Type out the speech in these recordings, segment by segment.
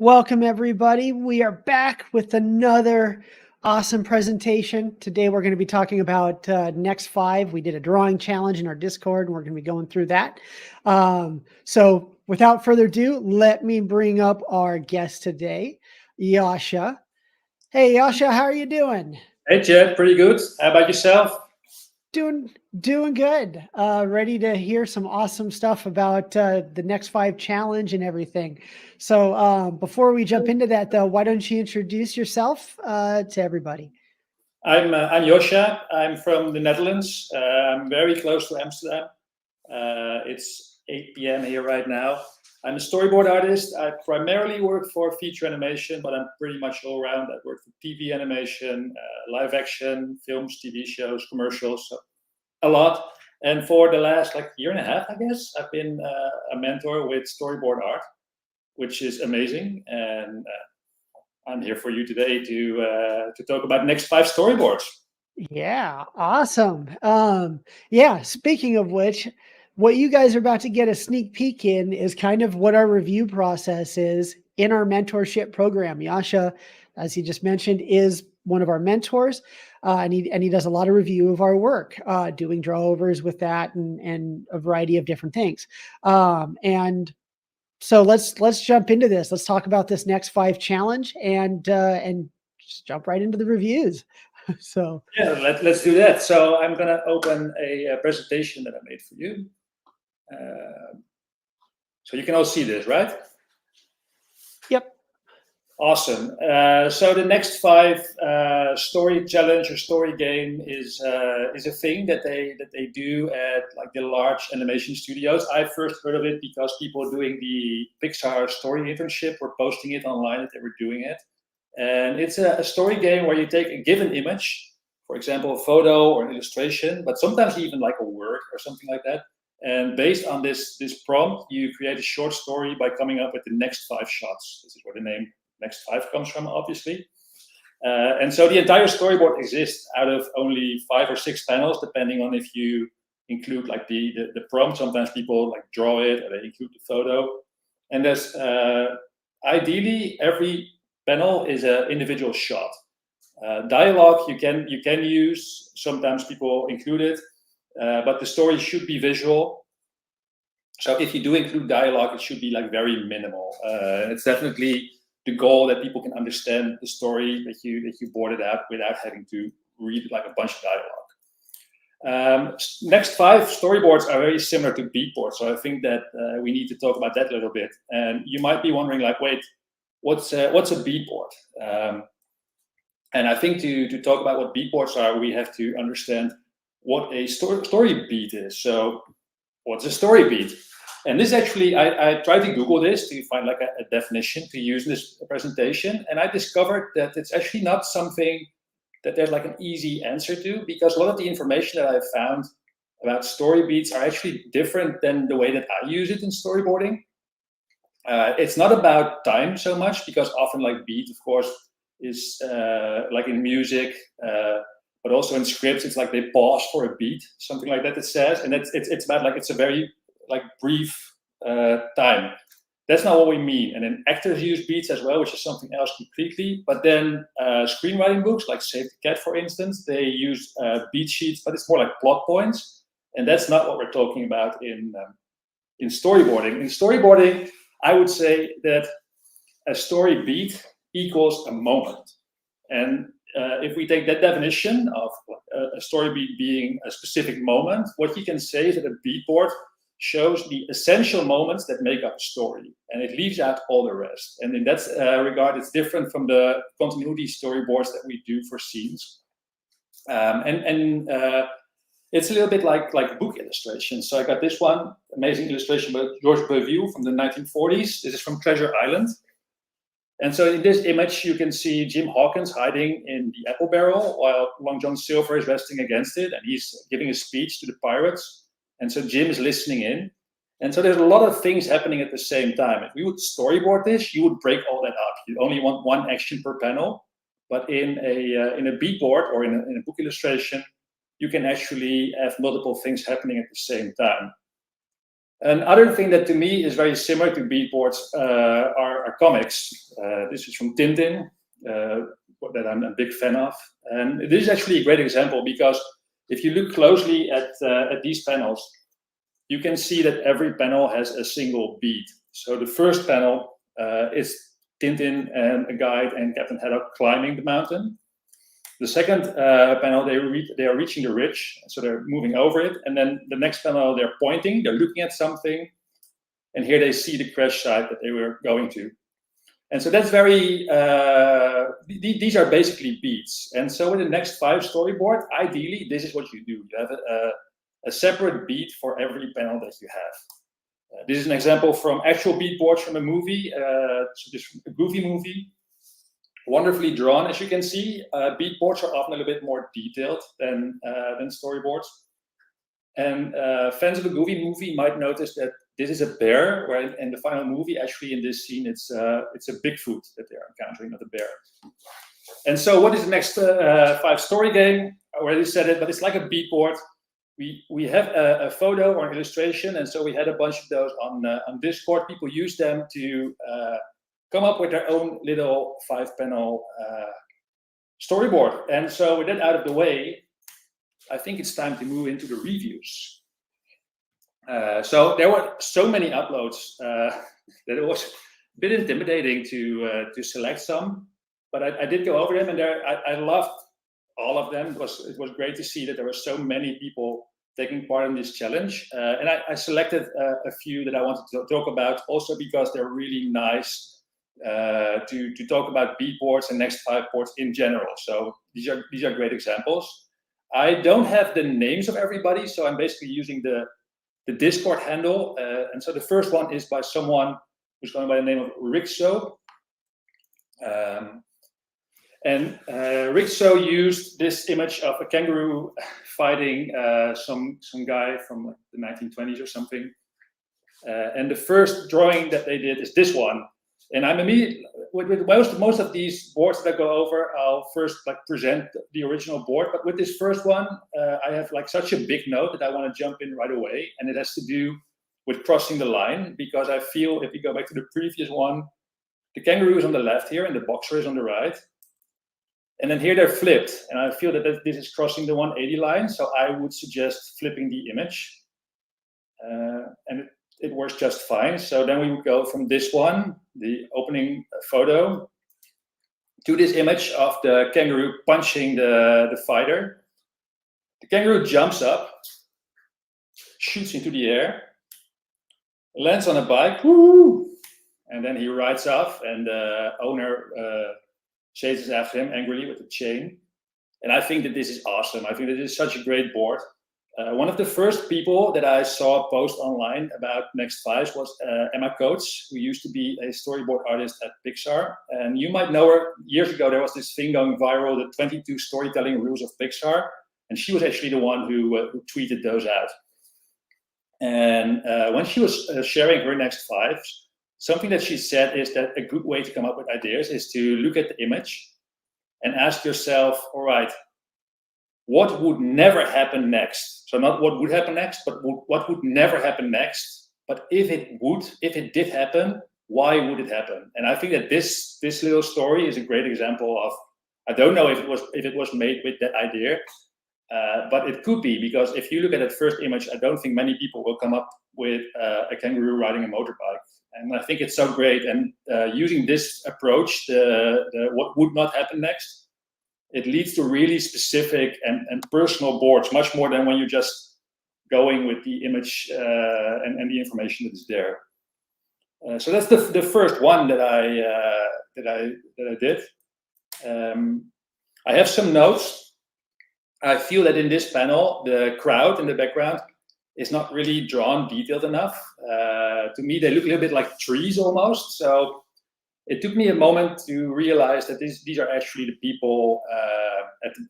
Welcome, everybody. We are back with another awesome presentation. Today, we're going to be talking about Next 5. We did a drawing challenge in our Discord, and we're going to be going through that. So without further ado, let me bring up our guest today, Joscha. Hey, Joscha, how are you doing? Hey, Chad, pretty good. How about yourself? Doing good. Ready to hear some awesome stuff about the Next 5 challenge and everything. So before we jump into that, though, why don't you introduce yourself to everybody? I'm Joscha. I'm from the Netherlands. I'm very close to Amsterdam. It's 8 p.m. here right now. I'm a storyboard artist. I primarily work for feature animation, but I'm pretty much all around. I work for TV animation, live action, films, TV shows, commercials, so a lot. And for the last year and a half, I guess, I've been a mentor with storyboard art, which is amazing. And I'm here for you today to talk about Next 5 storyboards. Yeah, awesome. Yeah, speaking of which, what you guys are about to get a sneak peek in is kind of what our review process is in our mentorship program. Joscha, as he just mentioned, is one of our mentors, and he does a lot of review of our work, doing drawovers with that and a variety of different things. And so let's jump into this. Let's talk about this Next 5 challenge and just jump right into the reviews. So yeah, let's do that. So I'm gonna open a presentation that I made for you. So you can all see this, right? Yep. Awesome. So the Next 5 story challenge or story game is a thing that they do at the large animation studios. I first heard of it because people doing the Pixar story internship were posting it online that they were doing it. And it's a story game where you take a given image, for example, a photo or an illustration, but sometimes even like a word or something like that. And based on this prompt, you create a short story by coming up with the next 5 shots. This is where the name Next 5 comes from, obviously. And so the entire storyboard exists out of only 5 or 6 panels, depending on if you include the prompt. Sometimes people draw it or they include the photo. And there's ideally every panel is an individual shot. Dialogue you can use. Sometimes people include it, but the story should be visual. So if you do include dialogue, it should be very minimal. It's definitely the goal that people can understand the story that you boarded out without having to read a bunch of dialogue. Next 5 storyboards are very similar to beatboards, so I think that we need to talk about that a little bit. And you might be wondering, wait, what's a beatboard? And I think to talk about what beatboards are, we have to understand what a story beat is. So what's a story beat? And this actually, I tried to Google this to find a definition to use in this presentation. And I discovered that it's actually not something that there's an easy answer to, because a lot of the information that I found about story beats are actually different than the way that I use it in storyboarding. It's not about time so much, because often beat, of course, is in music, but also in scripts, it's they pause for a beat, something like that it says. And it's about it's a very brief time. That's not what we mean. And then actors use beats as well, which is something else completely. But then screenwriting books like Save the Cat, for instance, they use beat sheets, but it's more like plot points. And that's not what we're talking about in storyboarding. In storyboarding, I would say that a story beat equals a moment. And if we take that definition of a story beat being a specific moment, what you can say is that a beatboard shows the essential moments that make up a story, and it leaves out all the rest. And in that regard, it's different from the continuity storyboards that we do for scenes. It's a little bit like book illustrations. So I got this one amazing illustration by George Bellevue from the 1940s. This is from Treasure Island. And so in this image, you can see Jim Hawkins hiding in the apple barrel while Long John Silver is resting against it, and he's giving a speech to the pirates. And so Jim is listening in. And so there's a lot of things happening at the same time. If we would storyboard this, you would break all that up. You only want one action per panel. But in a beatboard or in a book illustration, you can actually have multiple things happening at the same time. Another thing that to me is very similar to beatboards are comics. This is from Tintin, that I'm a big fan of. And this is actually a great example because if you look closely at these panels, you can see that every panel has a single beat. So the first panel is Tintin and a guide and Captain Haddock climbing the mountain. The second panel, they are reaching the ridge, so they're moving over it. And then the next panel, they're pointing, they're looking at something. And here they see the crash site that they were going to. And so that's very, these are basically beats. And so with the next 5 storyboard, ideally, this is what you do. You have a separate beat for every panel that you have. This is an example from actual beatboards from a movie, so this from a Goofy movie. Wonderfully drawn, as you can see. Beatboards are often a little bit more detailed than storyboards. And fans of a Goofy movie might notice that this is a bear, where in the final movie, actually in this scene, it's a Bigfoot that they're encountering, not a bear. And so what is the next 5 story game? I already said it, but it's like a beatboard. We have a photo or an illustration, and so we had a bunch of those on Discord. People use them to come up with their own little 5-panel storyboard. And so with that out of the way, I think it's time to move into the reviews. So there were so many uploads that it was a bit intimidating to select some, but I did go over them, and I loved all of them. It was great to see that there were so many people taking part in this challenge. And I selected a few that I wanted to talk about, also because they're really nice to talk about beatboards and next 5 boards in general. So these are great examples. I don't have the names of everybody, so I'm basically using the Discord handle. And so the first one is by someone who's going by the name of Rixo. And Rixo used this image of a kangaroo fighting some guy from like the 1920s or something. And the first drawing that they did is this one. And I'm immediately, with most of these boards that I go over, I'll first like present the original board. But with this first one, I have like such a big note that I want to jump in right away. And it has to do with crossing the line, because I feel if you go back to the previous one, the kangaroo is on the left here and the boxer is on the right. And then here they're flipped. And I feel that this is crossing the 180 line. So I would suggest flipping the image. And it works just fine. So then we would go from this one, the opening photo, to this image of the kangaroo punching the fighter. The kangaroo jumps up, shoots into the air, lands on a bike, woo, and then he rides off, and the owner chases after him angrily with a chain. And I think that this is awesome. I think that this is such a great board. One of the first people that I saw post online about Next 5 was Emma Coates, who used to be a storyboard artist at Pixar. And you might know her. Years ago, there was this thing going viral, the 22 storytelling rules of Pixar. And she was actually the one who tweeted those out. And when she was sharing her Next 5s, something that she said is that a good way to come up with ideas is to look at the image and ask yourself, all right, what would never happen next? So not what would happen next, but what would never happen next. But if it did happen, why would it happen? And I think that this little story is a great example of, I don't know if it was made with that idea, but it could be, because if you look at that first image, I don't think many people will come up with a kangaroo riding a motorbike. And I think it's so great. And using this approach, the what would not happen next, it leads to really specific and personal boards, much more than when you're just going with the image and the information that is there. So that's the first one that I did. I have some notes. I feel that in this panel, the crowd in the background is not really drawn detailed enough. To me, they look a little bit like trees almost. So it took me a moment to realize that these are actually the people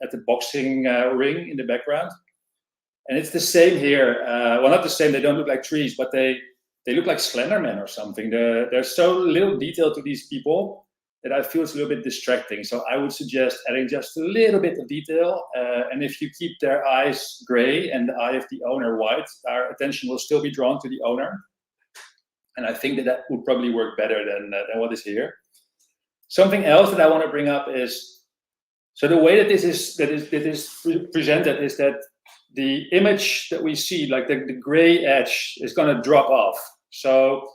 at the boxing ring in the background. And it's the same here. Well, not the same, they don't look like trees, but they look like Slenderman or something. There's so little detail to these people that I feel is a little bit distracting. So I would suggest adding just a little bit of detail. And if you keep their eyes gray and the eye of the owner white, our attention will still be drawn to the owner. And I think that would probably work better than what is here. Something else that I want to bring up is, so the way that this is presented is that the image that we see, like the gray edge, is going to drop off. So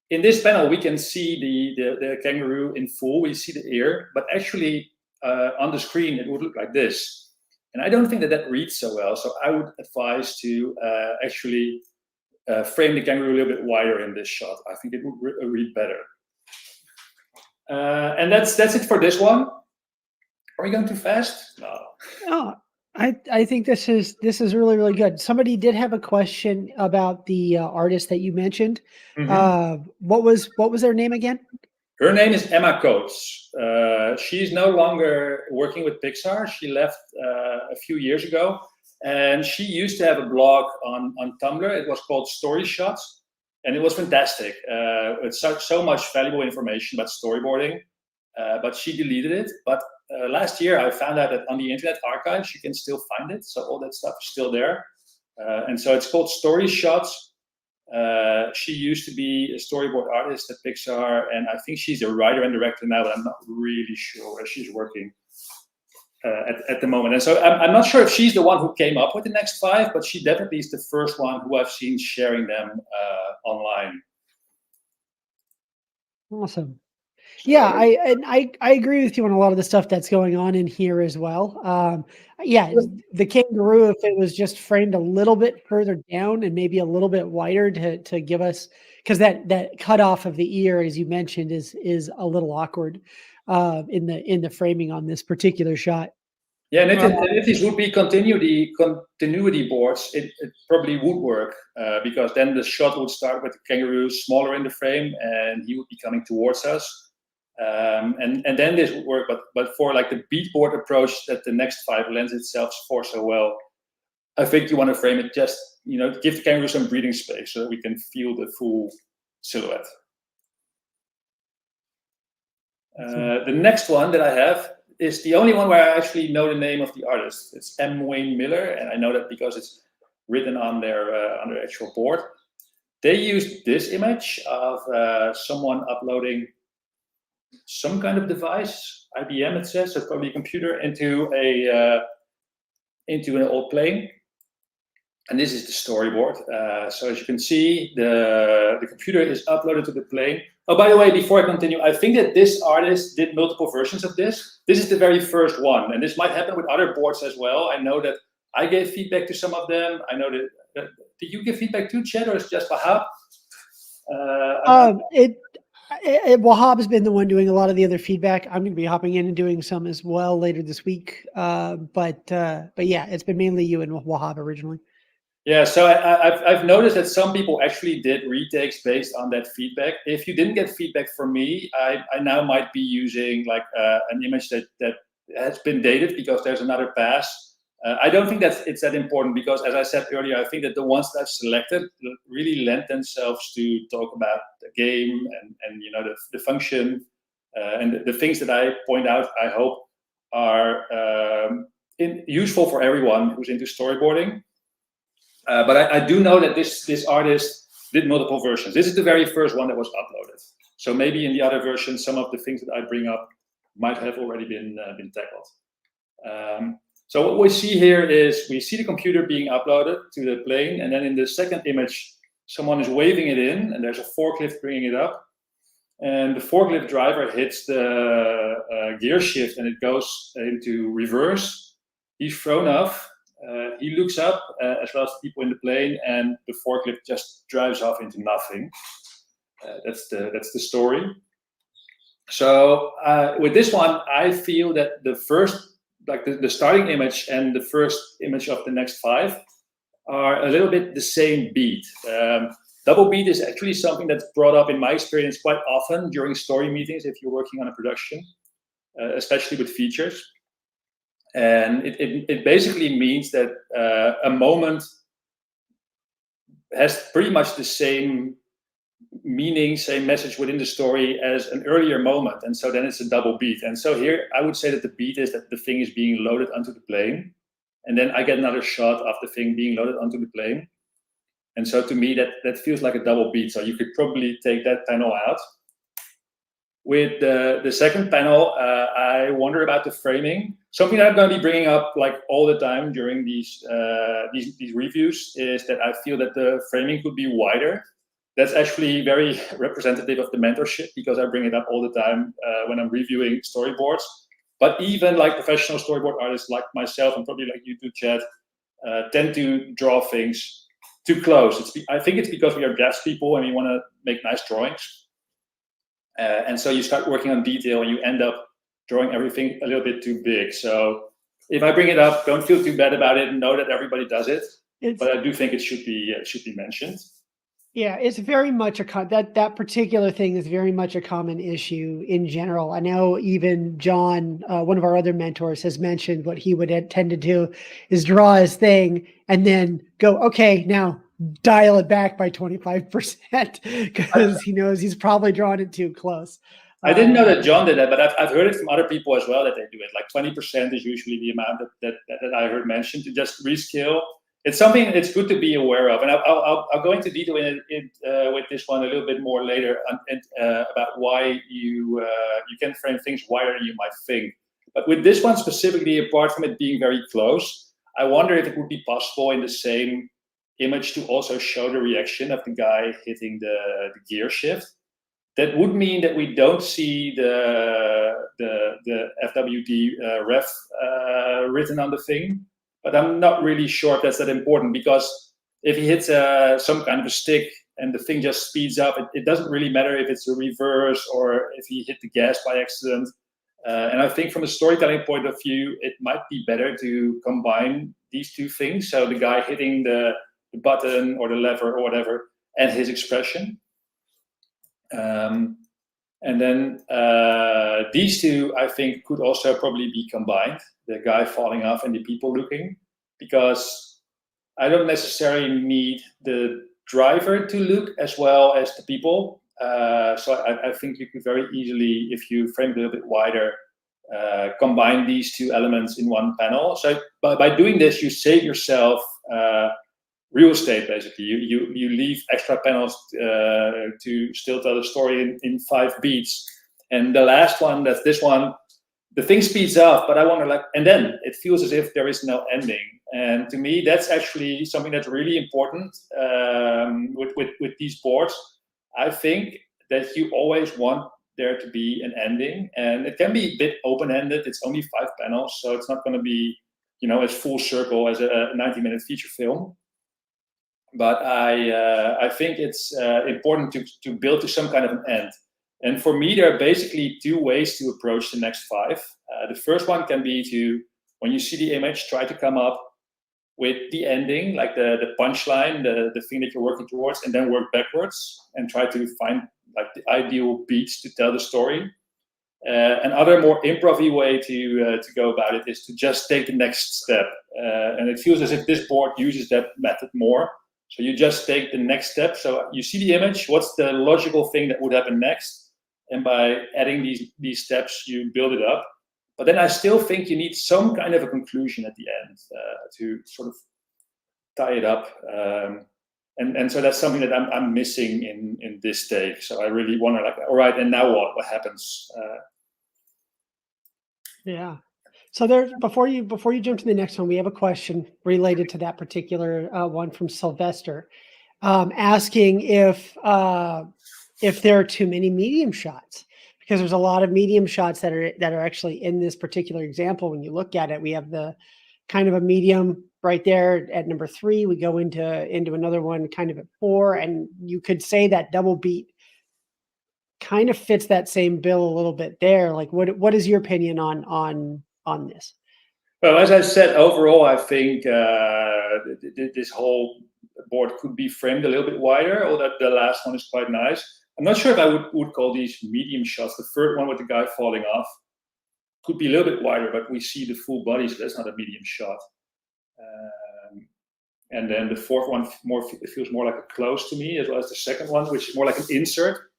in this panel, we can see the kangaroo in full. We see the ear, but actually on the screen, it would look like this. And I don't think that reads so well. So I would advise to actually frame the kangaroo a little bit wider in this shot. I think it would read better. And that's it for this one. Are we going too fast? No. Oh, I think this is really, really good. Somebody did have a question about the artist that you mentioned. Mm-hmm. What was their name again? Her name is Emma Coates. She's no longer working with Pixar. She left a few years ago, and she used to have a blog on Tumblr. It was called Story Shots, and it was fantastic. It's so much valuable information about storyboarding, but she deleted it. But last year, I found out that on the Internet Archives, you can still find it. So all that stuff is still there. And so it's called Story Shots. She used to be a storyboard artist at Pixar, and I think she's a writer and director now, but I'm not really sure where she's working at the moment. And so I'm not sure if she's the one who came up with the next 5, but she definitely is the first one who I've seen sharing them online. Awesome. Yeah, I agree with you on a lot of the stuff that's going on in here as well. Yeah, the kangaroo, if it was just framed a little bit further down and maybe a little bit wider to give us, because that cutoff of the ear, as you mentioned, is a little awkward in the framing on this particular shot. Yeah, and if these would be continuity boards, it probably would work because then the shot would start with the kangaroo smaller in the frame, and he would be coming towards us. And then this would work, but for like the beatboard approach that the next 5 lends itself for so well, I think you want to frame it just, give the kangaroo some breathing space so that we can feel the full silhouette. The next one that I have is the only one where I actually know the name of the artist. It's M. Wayne Miller, and I know that because it's written on their actual board. They used this image of someone uploading some kind of device, IBM it says, so probably a computer, into an old plane. And this is the storyboard. So as you can see, the computer is uploaded to the plane. Oh, by the way, before I continue, I think that this artist did multiple versions of this. This is the very first one, and this might happen with other boards as well. I know that I gave feedback to some of them. I know that did you give feedback to Chad, or is it just Wahab? Wahab has been the one doing a lot of the other feedback. I'm going to be hopping in and doing some as well later this week. But yeah, it's been mainly you and Wahab originally. Yeah, so I've noticed that some people actually did retakes based on that feedback. If you didn't get feedback from me, I now might be using like an image that has been dated because there's another pass. I don't think that it's that important because, as I said earlier, I think that the ones that I've selected really lend themselves to talk about the game and the function and the things that I point out. I hope are useful for everyone who's into storyboarding. But I do know that this artist did multiple versions. This is the very first one that was uploaded. So maybe in the other versions, some of the things that I bring up might have already been tackled. So what we see here is we see the computer being uploaded to the plane, and then in the second image, someone is waving it in, and there's a forklift bringing it up. And the forklift driver hits the gear shift, and it goes into reverse. He's thrown off. He looks up, as well as the people in the plane, and the forklift just drives off into nothing. That's the story. So with this one, I feel that the first, like the starting image and the first image of the next 5 are a little bit the same beat. Double beat is actually something that's brought up in my experience quite often during story meetings if you're working on a production, especially with features. And it basically means that a moment has pretty much the same meaning, same message within the story as an earlier moment. And so then it's a double beat. And so here I would say that the beat is that the thing is being loaded onto the plane. And then I get another shot of the thing being loaded onto the plane. And so to me, that feels like a double beat. So you could probably take that panel out. With the second panel, I wonder about the framing. Something that I'm going to be bringing up like all the time during these reviews is that I feel that the framing could be wider. That's actually very representative of the mentorship, because I bring it up all the time when I'm reviewing storyboards. But even like professional storyboard artists like myself, and probably like you too, Chad, tend to draw things too close. I think it's because we are drafts people and we want to make nice drawings. And so you start working on detail and you end up drawing everything a little bit too big. So if I bring it up, don't feel too bad about it and know that everybody does it. But I do think it should be mentioned. Yeah, it's very much that particular thing is very much a common issue in general. I know even John, one of our other mentors, has mentioned what he would tend to do is draw his thing and then go, okay, now dial it back by 25% because he knows he's probably drawn it too close. I didn't know that John did that, but I've heard it from other people as well that they do it. Like 20% is usually the amount that I heard mentioned to just rescale. It's something it's good to be aware of, and I'll go into detail with this one a little bit more later about why you can frame things wider than you might think. But with this one specifically, apart from it being very close, I wonder if it would be possible in the same image to also show the reaction of the guy hitting the gear shift. That would mean that we don't see the FWD ref written on the thing. But I'm not really sure if that's that important, because if he hits some kind of a stick and the thing just speeds up, it doesn't really matter if it's a reverse or if he hit the gas by accident. And I think from a storytelling point of view, it might be better to combine these two things. So the guy hitting the button or the lever or whatever, and his expression. And then these two, I think, could also probably be combined, the guy falling off and the people looking, because I don't necessarily need the driver to look as well as the people. So I think you could very easily, if you frame it a little bit wider, combine these two elements in one panel. So by doing this, you save yourself real estate, basically. You leave extra panels to still tell the story in 5 beats. And the last one, that's this one, the thing speeds up, but I wonder, and then it feels as if there is no ending. And to me, that's actually something that's really important with these boards. I think that you always want there to be an ending, and it can be a bit open-ended. It's only 5 panels, so it's not going to be, as full circle as a 90-minute feature film. But I think it's important to build to some kind of an end. And for me, there are basically 2 ways to approach the next 5. The first one can be to, when you see the image, try to come up with the ending, like the punchline, the thing that you're working towards, and then work backwards and try to find like the ideal beats to tell the story. Another more improv-y way to go about it is to just take the next step. And it feels as if this board uses that method more. So you just take the next step. So you see the image, what's the logical thing that would happen next? And by adding these steps, you build it up. But then I still think you need some kind of a conclusion at the end to sort of tie it up. And so that's something that I'm missing in this take. So I really wonder, all right, and now what? What happens? Yeah. So before you jump to the next one, we have a question related to that particular one from Sylvester, asking if there are too many medium shots, because there's a lot of medium shots that are actually in this particular example. When you look at it, we have the kind of a medium right there at number 3. We go into another one kind of at 4, and you could say that double beat kind of fits that same bill a little bit there. Like, what is your opinion on this? Well, as I said, overall, I think this whole board could be framed a little bit wider, although the last one is quite nice. I'm not sure if I would call these medium shots. The third one with the guy falling off could be a little bit wider, but we see the full body, so that's not a medium shot. And then the fourth one feels more like a close to me, as well as the second one, which is more like an insert.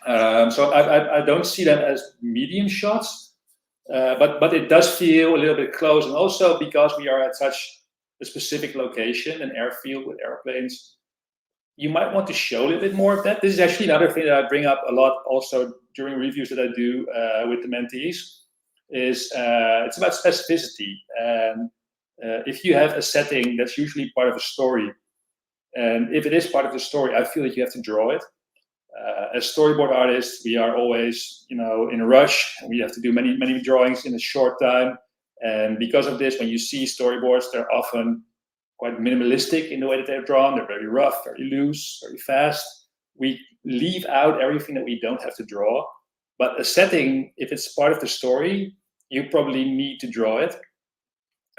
So I don't see them as medium shots, but it does feel a little bit close. And also because we are at such a specific location, an airfield with airplanes, you might want to show a little bit more of that. This is actually another thing that I bring up a lot also during reviews that I do with the mentees, is it's about specificity. And if you have a setting that's usually part of a story, and if it is part of the story, I feel that you have to draw it. As storyboard artists, we are always, in a rush. We have to do many drawings in a short time. And because of this, when you see storyboards, they're often quite minimalistic in the way that they're drawn. They're very rough, very loose, very fast. We leave out everything that we don't have to draw. But a setting, if it's part of the story, you probably need to draw it.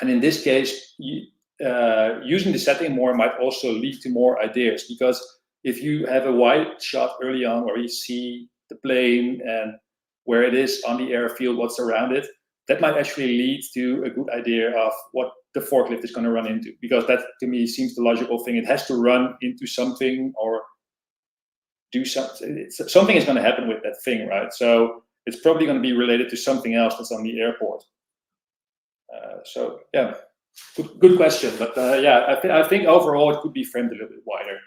And in this case, using the setting more might also lead to more ideas, because if you have a wide shot early on where you see the plane and where it is on the airfield, what's around it, that might actually lead to a good idea of what the forklift is going to run into, because that to me seems the logical thing. It has to run into something or do something. Something is going to happen with that thing, right? So it's probably going to be related to something else that's on the airport. So yeah, good question. But yeah, I think overall it could be framed a little bit wider.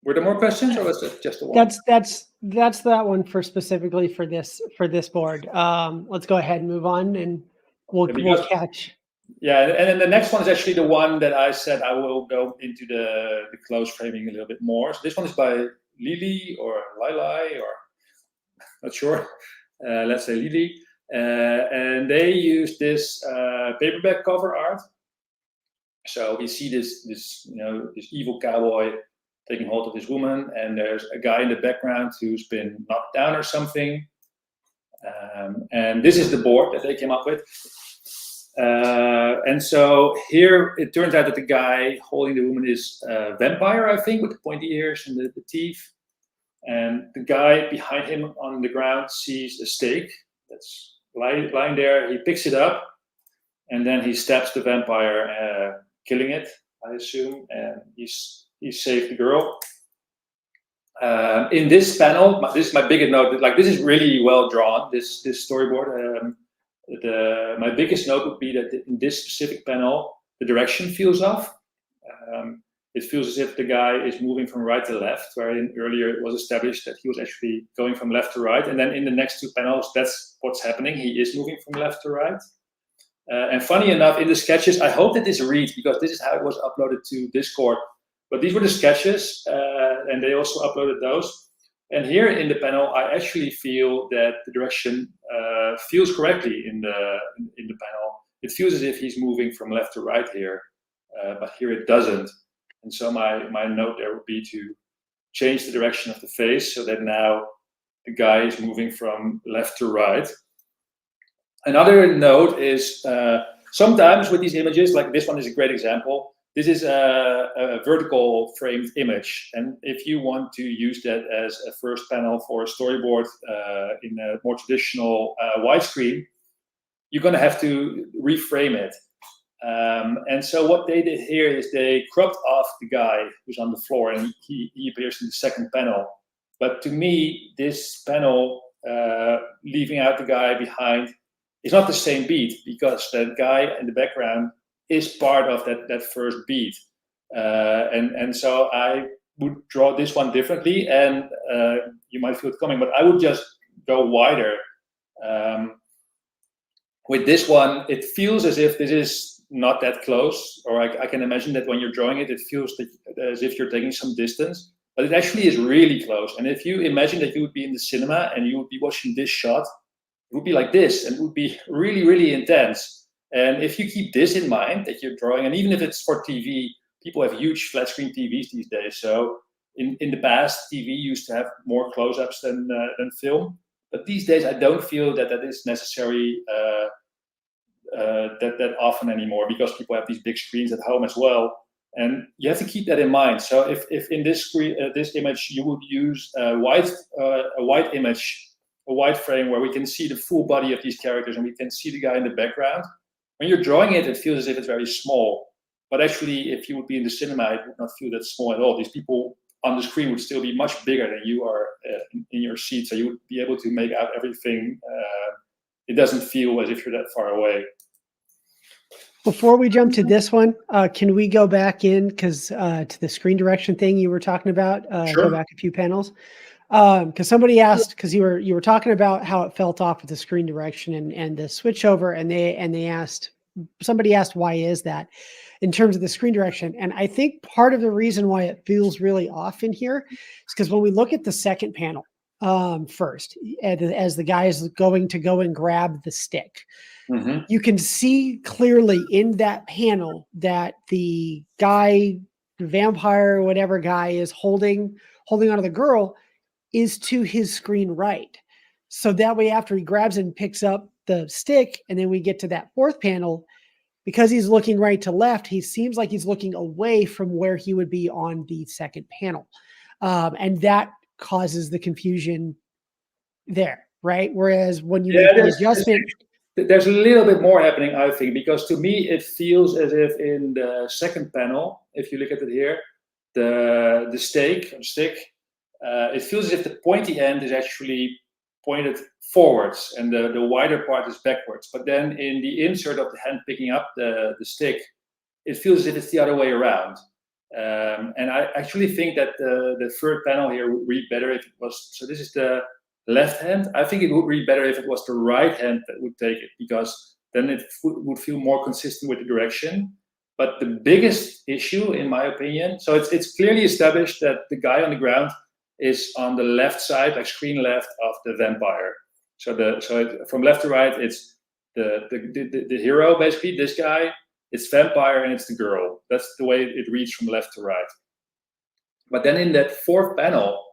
Were there more questions, or was it just the one? That's that one for specifically for this board. Let's go ahead and move on, and we'll catch. Yeah, and then the next one is actually the one that I said I will go into the close framing a little bit more. So this one is by Lily or Lili, or not sure. Let's say Lily, and they use this paperback cover art. So we see this evil cowboy taking hold of this woman, and there's a guy in the background who's been knocked down or something. And this is the board that they came up with. And so here it turns out that the guy holding the woman is a vampire, I think, with the pointy ears and the teeth. And the guy behind him on the ground sees a stake that's lying there. He picks it up, and then he stabs the vampire, killing it, I assume, and he saved the girl. In this panel, this is my biggest note. Like, this is really well drawn, this storyboard. My biggest note would be that in this specific panel, the direction feels off. It feels as if the guy is moving from right to left, wherein earlier it was established that he was actually going from left to right. And then in the next two panels, that's what's happening. He is moving from left to right. And funny enough, in the sketches, I hope that this reads, because this is how it was uploaded to Discord. But these were the sketches, and they also uploaded those. And here in the panel, I actually feel that the direction feels correctly in the panel. It feels as if he's moving from left to right here, but here it doesn't. And so my note there would be to change the direction of the face so that now the guy is moving from left to right. Another note is sometimes with these images, like this one is a great example. This is a vertical framed image, and if you want to use that as a first panel for a storyboard in a more traditional widescreen, you're going to have to reframe it. And so what they did here is they cropped off the guy who's on the floor, and he appears in the second panel. But to me, this panel, leaving out the guy behind, is not the same beat, because that guy in the background is part of that first beat. And so I would draw this one differently, and you might feel it coming, but I would just go wider. With this one, it feels as if this is not that close, or I can imagine that when you're drawing it, it feels as if you're taking some distance, but it actually is really close. And if you imagine that you would be in the cinema and you would be watching this shot, it would be like this, and it would be really, really intense. And if you keep this in mind, that you're drawing, and even if it's for TV, people have huge flat screen TVs these days. So in the past, TV used to have more close-ups than film. But these days, I don't feel that is necessary that often anymore, because people have these big screens at home as well. And you have to keep that in mind. So if in this screen, this image, you would use a wide image, a wide frame where we can see the full body of these characters and we can see the guy in the background, when you're drawing it, it feels as if it's very small. But actually, if you would be in the cinema, it would not feel that small at all. These people on the screen would still be much bigger than you are in your seat. So you would be able to make out everything. It doesn't feel as if you're that far away. Before we jump to this one, can we go back in to the screen direction thing you were talking about? Sure. Go back a few panels. Because somebody asked, because you were talking about how it felt off with the screen direction and the switch over, and they asked, somebody asked, why is that in terms of the screen direction? And I think part of the reason why it feels really off in here is because when we look at the second panel first, as the guy is going to go and grab the stick, you can see clearly in that panel that the guy, the vampire, whatever guy is holding onto the girl is to his screen right. So that way, after he grabs and picks up the stick, and then we get to that fourth panel, because he's looking right to left, he seems like he's looking away from where he would be on the second panel. And that causes the confusion there, right? Whereas when you make the adjustment... There's a little bit more happening, I think, because to me, it feels as if in the second panel, if you look at it here, the stick, it feels as if the pointy end is actually pointed forwards and the wider part is backwards. But then in the insert of the hand picking up the stick, it feels as if it's the other way around. And I actually think that the third panel here would read better if it was, so this is the left hand. I think it would read better if it was the right hand that would take it, because then it would feel more consistent with the direction. But the biggest issue, in my opinion, so it's clearly established that the guy on the ground is on the left side, like screen left of the vampire. So from left to right, it's the hero, basically, this guy, it's vampire, and it's the girl. That's the way it reads from left to right. But then in that fourth panel,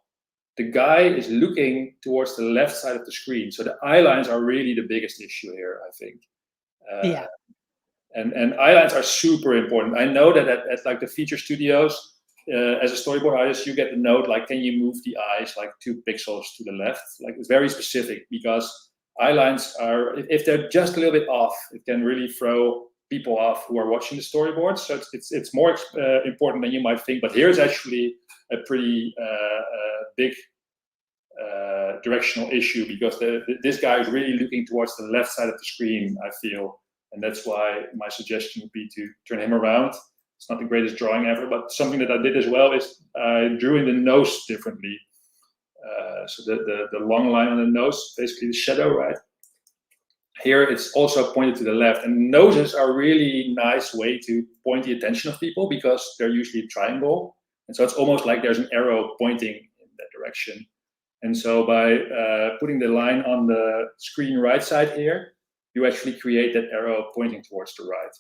the guy is looking towards the left side of the screen. So the eye lines are really the biggest issue here, I think. Yeah. And eye lines are super important. I know that at like the feature studios, as a storyboard artist, you get the note, like, can you move the eyes like 2 pixels to the left? Like, it's very specific, because eye lines are, if they're just a little bit off, it can really throw people off who are watching the storyboards. So it's more important than you might think. But here's actually a pretty big directional issue, because this guy is really looking towards the left side of the screen, I feel. And that's why my suggestion would be to turn him around. It's not the greatest drawing ever, but something that I did as well is I drew in the nose differently. So the long line on the nose, basically the shadow, right? Here it's also pointed to the left, and noses are really nice way to point the attention of people, because they're usually a triangle. And so it's almost like there's an arrow pointing in that direction. And so by putting the line on the screen right side here, you actually create that arrow pointing towards the right.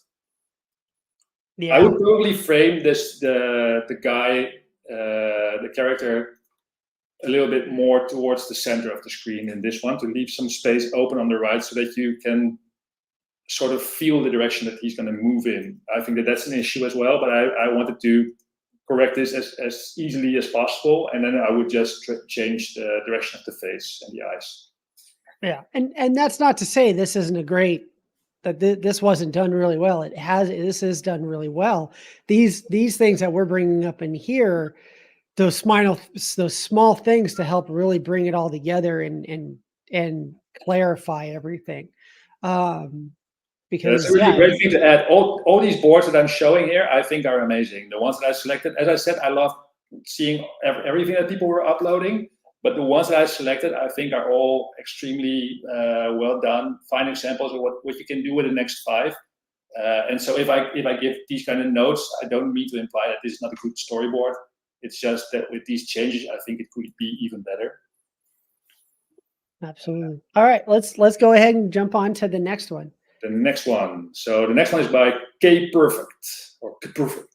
Yeah. I would probably frame the guy, the character, a little bit more towards the center of the screen in this one, to leave some space open on the right so that you can sort of feel the direction that he's going to move in. I think that that's an issue as well, but I wanted to correct this as easily as possible, and then I would just change the direction of the face and the eyes. Yeah, and that's not to say this isn't this wasn't done really well. This is done really well. These things that we're bringing up in here, those small things to help really bring it all together and clarify everything. Because that's a really great thing to add. All these boards that I'm showing here, I think are amazing. The ones that I selected, as I said, I love seeing everything that people were uploading. But the ones that I selected, I think, are all extremely well done. Fine examples of what you can do with the next 5. And so if I give these kind of notes, I don't mean to imply that this is not a good storyboard. It's just that with these changes, I think it could be even better. Absolutely. All right, let's go ahead and jump on to the next one. The next one. So the next one is by K-Perfect, or K-Perfect.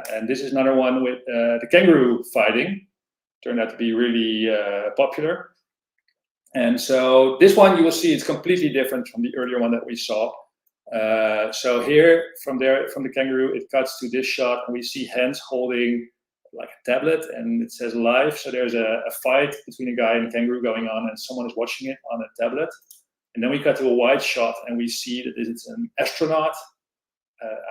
And this is another one with the kangaroo fighting. Turned out to be really popular. And so this one, you will see it's completely different from the earlier one that we saw. So here, from the kangaroo, it cuts to this shot, and we see hands holding like a tablet, and it says live. So there's a fight between a guy and a kangaroo going on, and someone is watching it on a tablet. And then we cut to a wide shot, and we see that this is an astronaut.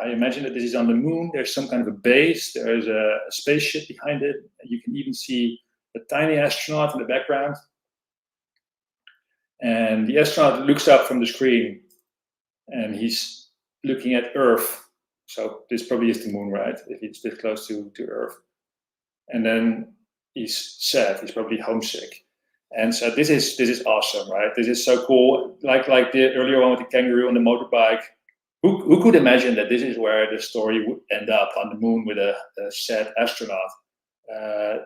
I imagine that this is on the moon. There's some kind of a base. There's a spaceship behind it. You can even see a tiny astronaut in the background. And the astronaut looks up from the screen, and he's looking at Earth. So this probably is the moon, right? If it's this close to Earth. And then he's sad. He's probably homesick. And so this is awesome, right? This is so cool. Like the earlier one with the kangaroo on the motorbike. Who could imagine that this is where the story would end up, on the moon with a sad astronaut?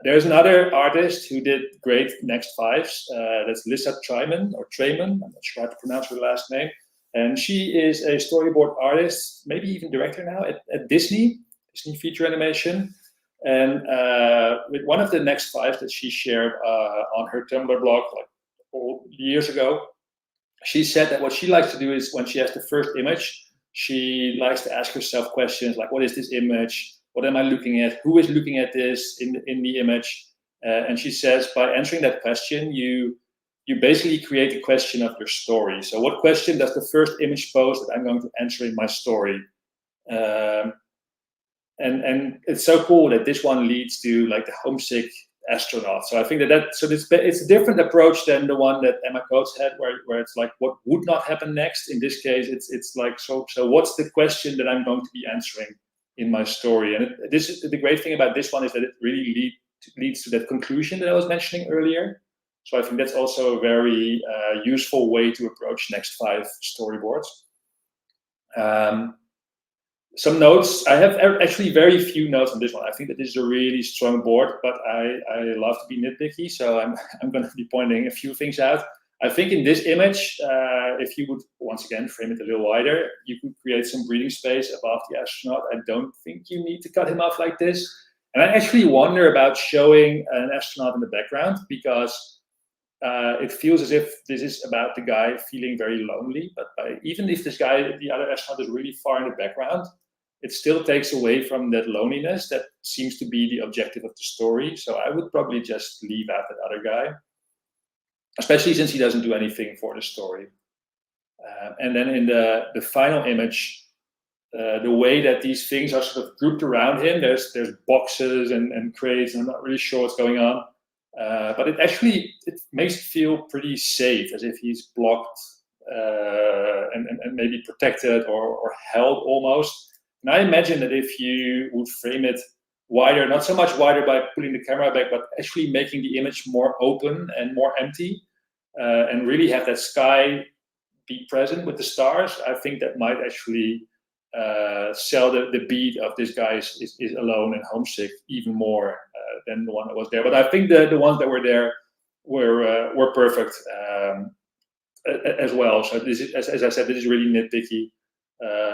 There's another artist who did great next fives. That's Lisa Treiman, I'm not sure how to pronounce her last name. And she is a storyboard artist, maybe even director now at Disney feature animation. And with one of the next fives that she shared on her Tumblr blog like years ago, she said that what she likes to do is, when she has the first image, she likes to ask herself questions like, what is this image? What am I looking at? Who is looking at this in the image? And she says, by answering that question, you basically create the question of your story. So what question does the first image pose that I'm going to answer in my story? And it's so cool that this one leads to like the homesick astronaut. So I think it's a different approach than the one that Emma Coates had, where it's like, what would not happen next? In this case, it's like, so what's the question that I'm going to be answering in my story? And the great thing about this one is that it really leads to that conclusion that I was mentioning earlier. So I think that's also a very useful way to approach next five storyboards. Some notes. I have actually very few notes on this one. I think that this is a really strong board, but I love to be nitpicky, so I'm going to be pointing a few things out. I think in this image, if you would once again frame it a little wider, you could create some breathing space above the astronaut. I don't think you need to cut him off like this. And I actually wonder about showing an astronaut in the background, because it feels as if this is about the guy feeling very lonely. But even if this guy, the other astronaut, is really far in the background, it still takes away from that loneliness that seems to be the objective of the story. So I would probably just leave out that other guy, especially since he doesn't do anything for the story. And then in the final image, the way that these things are sort of grouped around him, there's boxes and crates, and I'm not really sure what's going on. But it makes it feel pretty safe, as if he's blocked and maybe protected or held almost. And I imagine that if you would frame it wider, not so much wider by pulling the camera back, but actually making the image more open and more empty, and really have that sky be present with the stars, I think that might actually sell the beat of this guy is alone and homesick even more than the one that was there. But I think the ones that were there were perfect as well. So this is, as I said, this is really nitpicky,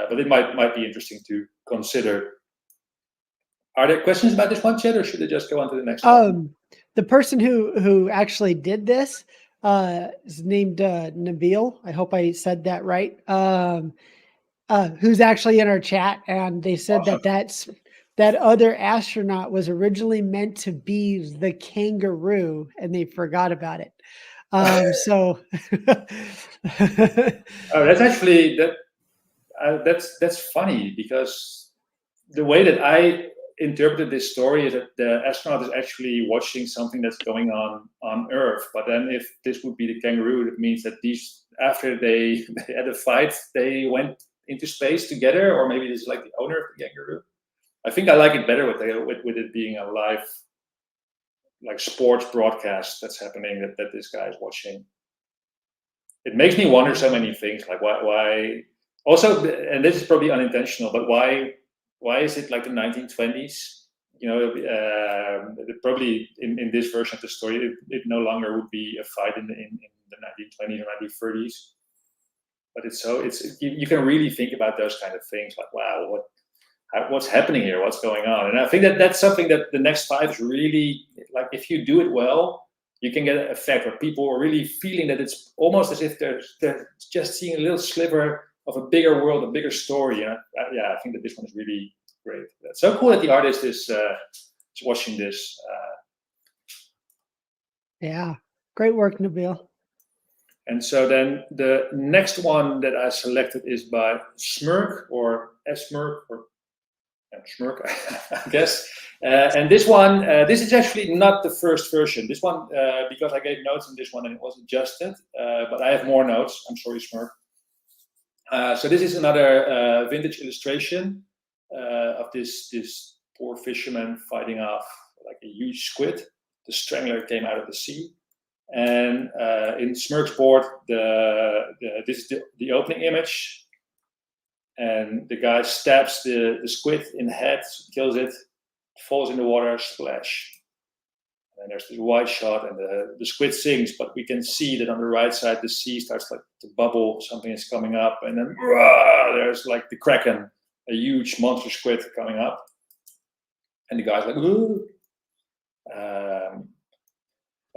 but it might be interesting to consider. Are there questions about this one, Chad, or should I just go on to the next one? The person who actually did this is named Nabil. I hope I said that right. Who's actually in our chat, and they said Awesome. that other astronaut was originally meant to be the kangaroo, and they forgot about it. So that's actually that's funny, because the way that I interpreted this story is that the astronaut is actually watching something that's going on Earth. But then if this would be the kangaroo, it means that after they had a fight, they went into space together, or maybe this is like the owner of the kangaroo. I think I like it better with it being a live, like, sports broadcast that's happening that this guy is watching. It makes me wonder so many things, like why also, and this is probably unintentional, but why is it like the 1920s? Probably in this version of the story, it no longer would be a fight in the 1920s or 1930s. But you can really think about those kind of things, like, wow, what's happening here? What's going on? And I think that's something that the next five is really, like, if you do it well, you can get an effect where people are really feeling that it's almost as if they're just seeing a little sliver of a bigger world, a bigger story. And I think that this one is really great. That's so cool that the artist is watching this. Yeah, great work, Nabil. And so then the next one that I selected is by Smirk or Smirk or Smirk, I guess. And this one, this is actually not the first version. This one, because I gave notes on this one and it was adjusted, but I have more notes. I'm sorry, Smirk. So this is another vintage illustration of this poor fisherman fighting off like a huge squid. The strangler came out of the sea. And in Smirk's board, this is the opening image. And the guy stabs the squid in the head, kills it, falls in the water, splash. And there's this wide shot, and the squid sinks, but we can see that on the right side, the sea starts like to bubble, something is coming up, and then there's like the kraken, a huge monster squid coming up. And the guy's like, ooh.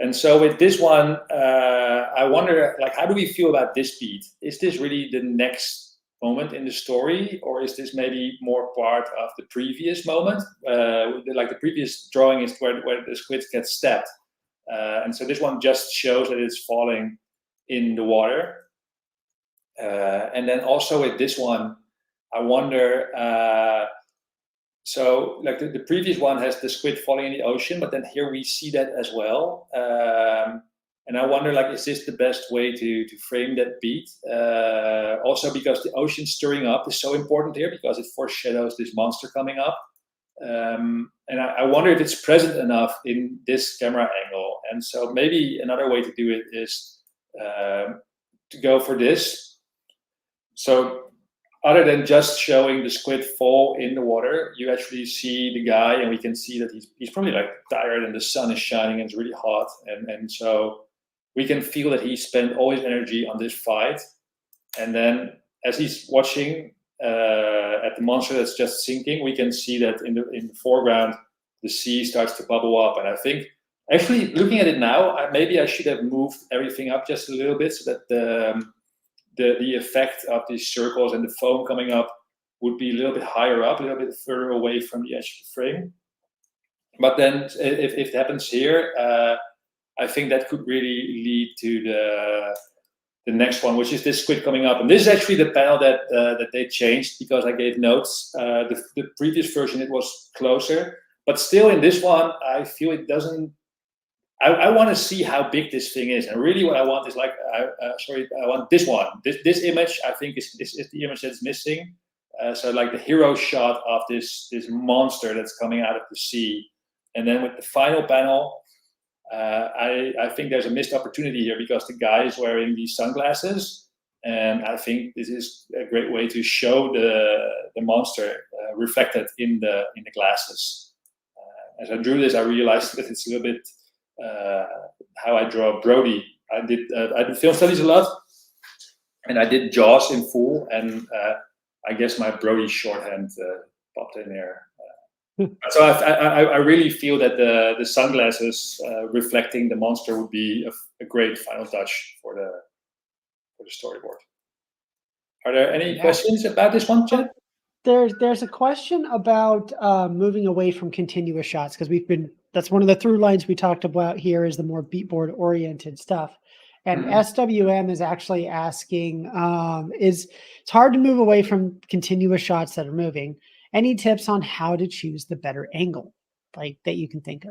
And so with this one, I wonder, like, how do we feel about this beat? Is this really the next moment in the story, or is this maybe more part of the previous moment? Like the previous drawing is where the squid gets stabbed. And so this one just shows that it's falling in the water. And then also with this one, I wonder, so like the previous one has the squid falling in the ocean, but then here we see that as well. And I wonder, like, is this the best way to frame that beat? Also because the ocean stirring up is so important here because it foreshadows this monster coming up. And I wonder if it's present enough in this camera angle. And so maybe another way to do it is to go for this. So other than just showing the squid fall in the water, you actually see the guy, and we can see that he's probably like tired and the sun is shining and it's really hot. And so we can feel that he spent all his energy on this fight. And then as he's watching at the monster that's just sinking, we can see that in the foreground, the sea starts to bubble up. And I think, actually looking at it now, maybe I should have moved everything up just a little bit so that the effect of these circles and the foam coming up would be a little bit higher up, a little bit further away from the edge of the frame. But then if it happens here, I think that could really lead to the next one, which is this squid coming up. And this is actually the panel that they changed because I gave notes. The previous version, it was closer. But still in this one, I feel it doesn't... I want to see how big this thing is. And really what I want is like, I want this one. This image, I think, is the image that's missing. So like the hero shot of this monster that's coming out of the sea. And then with the final panel, I think there's a missed opportunity here because the guy is wearing these sunglasses, and I think this is a great way to show the monster reflected in the glasses. As I drew this, I realized that it's a little bit how I draw Brody. I did film studies a lot, and I did Jaws in full, and I guess my Brody shorthand popped in there. So I really feel that the sunglasses reflecting the monster would be a great final touch for the storyboard. Are there any questions about this one, Chad? There's a question about moving away from continuous shots, because that's one of the through lines we talked about here is the more beatboard oriented stuff. And SWM is actually asking, it's hard to move away from continuous shots that are moving. Any tips on how to choose the better angle, like that you can think of?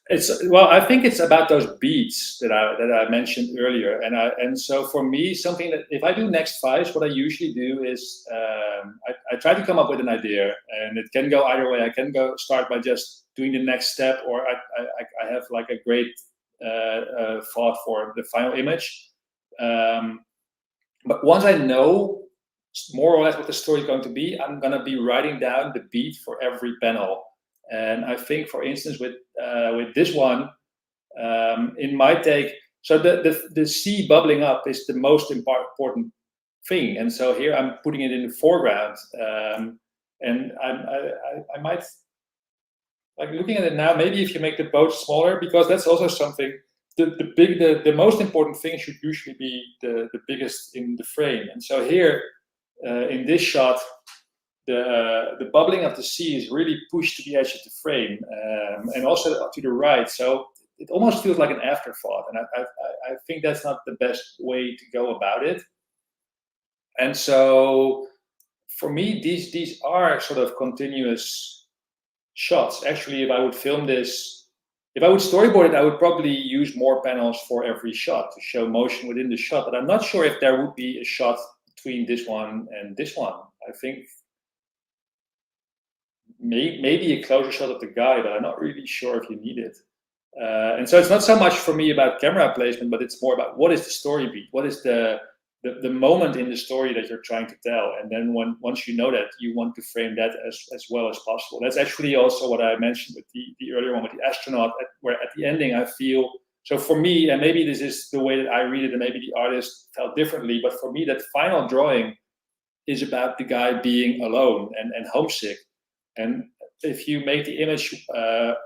I think it's about those beats that I mentioned earlier, and so for me, something that if I do next fives, what I usually do is I try to come up with an idea, and it can go either way. I can start by just doing the next step, or I have like a great thought for the final image. But once I know more or less what the story is going to be, I'm going to be writing down the beat for every panel. And I think, for instance, with this one, in my take, so the sea bubbling up is the most important thing. And so here I'm putting it in the foreground. And I might, like looking at it now, maybe if you make the boat smaller, because that's also something, the most important thing should usually be the biggest in the frame. And so here, in this shot, the bubbling of the sea is really pushed to the edge of the frame, and also to the right. So it almost feels like an afterthought, and I think that's not the best way to go about it. And so for me, these are sort of continuous shots. Actually, if I would film this, if I would storyboard it, I would probably use more panels for every shot to show motion within the shot. But I'm not sure if there would be a shot between this one and this one. I think maybe a closer shot of the guy, but I'm not really sure if you need it. And so it's not so much for me about camera placement, but it's more about what is the story beat, what is the moment in the story that you're trying to tell. And then once you know that, you want to frame that as well as possible. That's actually also what I mentioned with the earlier one with the astronaut, where at the ending I feel, so for me, and maybe this is the way that I read it, and maybe the artist felt differently, but for me, that final drawing is about the guy being alone and homesick. And if you make the image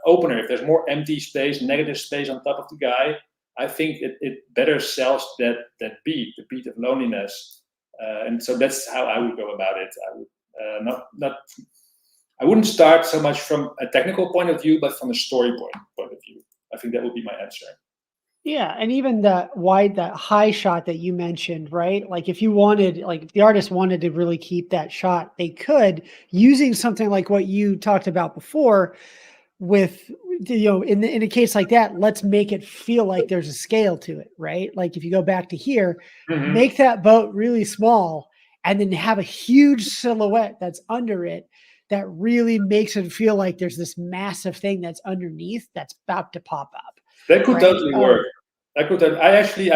opener, if there's more empty space, negative space on top of the guy, I think it better sells that beat, the beat of loneliness. And so that's how I would go about it. I would I wouldn't start so much from a technical point of view, but from a storyboard point of view. I think that would be my answer. Yeah, and even that high shot that you mentioned, right? Like if you wanted, like if the artist wanted to really keep that shot, they could, using something like what you talked about before with, in a case like that, let's make it feel like there's a scale to it, right? Like if you go back to here, make that boat really small and then have a huge silhouette that's under it that really makes it feel like there's this massive thing that's underneath that's about to pop up. That could right? totally work. I